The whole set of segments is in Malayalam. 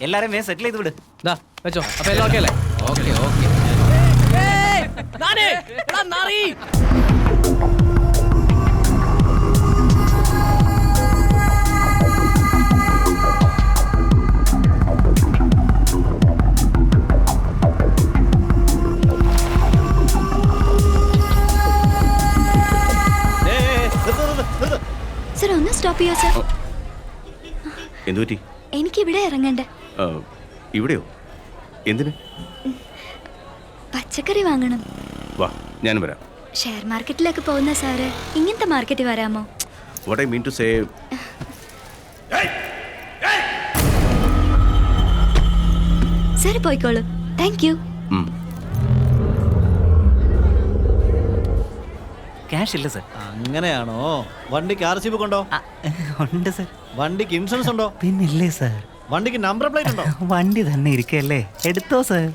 എല്ലാരും വേഗം സെറ്റിൽ ചെയ്ത് വിട്. വെച്ചോ. അപ്പൊ എല്ലാം ഓക്കെ അല്ലേ? Okay okay. സർ ഒന്ന് സ്റ്റോപ്പ് ചെയ്യോ സർ. എന്തുപറ്റി? എനിക്കിവിടെ ഇറങ്ങണ്ടേ. ഇവിടെയോ? എന്തിന്? പച്ചക്കറി വാങ്ങണം. വാ, ഞാനും വരാം. ഷെയർ മാർക്കറ്റിലേക്ക് പോകുന്ന സാറ് ഇങ്ങനത്തെ മാർക്കറ്റിൽ വരാമോ? What I mean to say, sir പോയിക്കോളൂ. Thank you. ക്യാഷ് ഇല്ല സർ. അങ്ങനെയാണോ? വണ്ടിക്ക് RC ബുക്ക് ഉണ്ടോ? ഉണ്ട് സർ. വണ്ടിക്ക് ഇൻഷുറൻസ് ഉണ്ടോ? പിന്നില്ലേ സർ. വണ്ടിക്ക് നമ്പർ പ്ലേറ്റ് ഉണ്ടോ? വണ്ടി തന്നെ ഇരിക്കല്ലേ, എടുത്തോ സർ.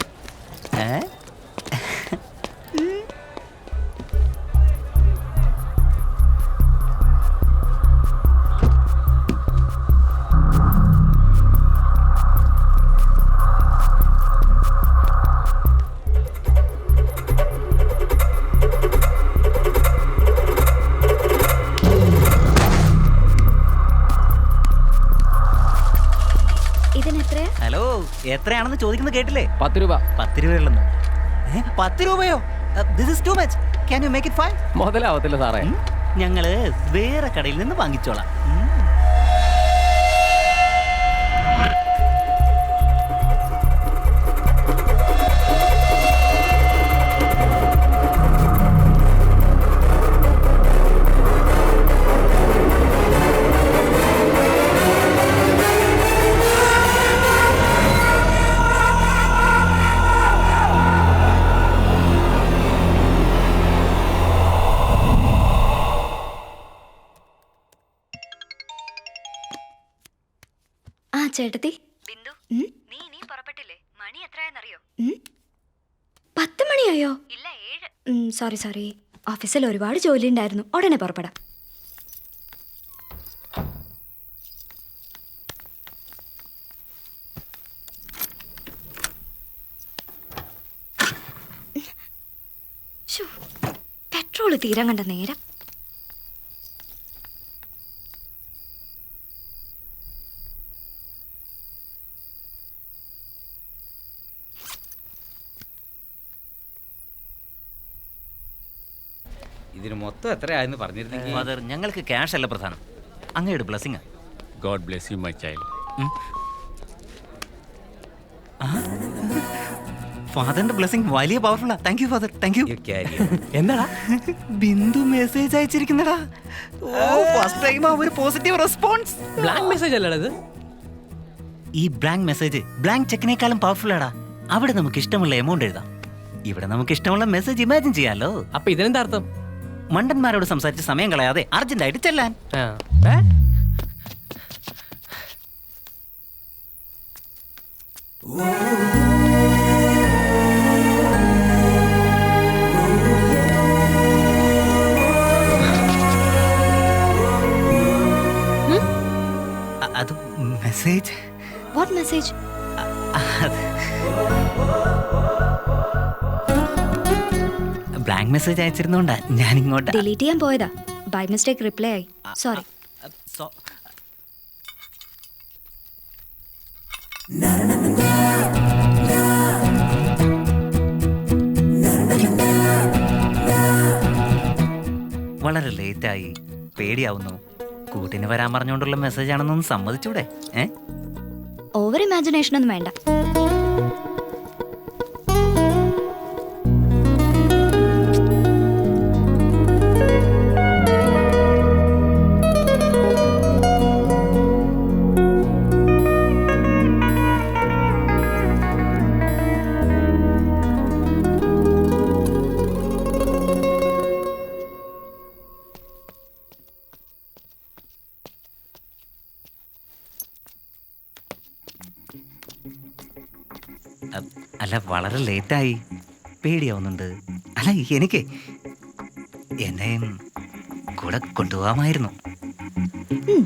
ഹലോ, എത്രയാണെന്ന് ചോദിക്കുന്നത് കേട്ടില്ലേ? 10 രൂപ. 10 രൂപയുള്ളൂ. 10 രൂപയോ? This is too much. Can you make it fine? മുതലാവത്തില്ല സാറേ. ഞങ്ങള് വേറെ കടയിൽ നിന്ന് വാങ്ങിച്ചോളാം. ചേട്ടത്തി, ബിന്ദു, നീ ഇനി പുറപ്പെട്ടില്ലേ? മണി എത്രയാണെന്നറിയോ? 10 മണിയായോ? ഇല്ല, 7. സോറി. ഓഫീസിൽ ഒരുപാട് ജോലി ഉണ്ടായിരുന്നു. ഉടനെ പുറപ്പെടാം. പെട്രോള് തീരാൻ കണ്ട നേരം. ഇതിന് മൊത്തം എത്രയായെന്ന് പറഞ്ഞിരുന്നെങ്കിൽ. ഫാദർ, ഞങ്ങൾക്ക് ക്യാഷ് അല്ല പ്രധാനം, അങ്ങയുടെ blessing. God bless you my child. ഫാദറിന്റെ ബ്ലെസ്സിംഗ് വലിയ പവർഫുള്ളാ. Thank you father, thank you. എന്താടാ? ബിന്ദു മെസ്സേജ് അയച്ചിരിക്കുന്നടാ. ഫസ്റ്റ് ടൈം ഒരു പോസിറ്റീവ് റെസ്പോൺസ്. ബ്ലാങ്ക് മെസ്സേജ് അല്ലടാ ഇത്. ഈ ബ്ലാങ്ക് മെസ്സേജ് ബ്ലാങ്ക് ചെക്കിനേക്കാളും പവർഫുൾ ആടാ. അവിടെ നമുക്ക് ഇഷ്ടമുള്ള എമൗണ്ട് എഴുതാം, ഇവിടെ നമുക്ക് ഇഷ്ടമുള്ള മെസ്സേജ് ഇമാജിൻ ചെയ്യാലോ. അപ്പൊ ഇതിനെന്താ അർത്ഥം? മണ്ടന്മാരോട് സംസാരിച്ച് സമയം കളയാതെ അർജന്റായിട്ട് ചെല്ലാൻ. അത് message. What message? Blank message അയച്ചിരുന്നോണ്ടാ ഞാൻ ഇങ്ങോട്ട് ഡിലീറ്റ് ചെയ്യാൻ പോയതാ. ബൈ മിസ്റ്റേക്ക് റിപ്ലൈ ആയി. സോറി. വളരെ ലേറ്റായി, പേടിയാവുന്നു. കൂട്ടിന് വരാൻ പറഞ്ഞുകൊണ്ടുള്ള മെസ്സേജ് ആണെന്നൊന്ന് സമ്മതിച്ചൂടെ? ഓവർ ഇമാജിനേഷൻ ഒന്നും വേണ്ട. അല്ല, വളരെ ലേറ്റായി, പേടിയാവുന്നുണ്ട്. അല്ല, എനിക്ക് എന്നെയും കൂടെ കൊണ്ടുപോകാമായിരുന്നു. ഉം.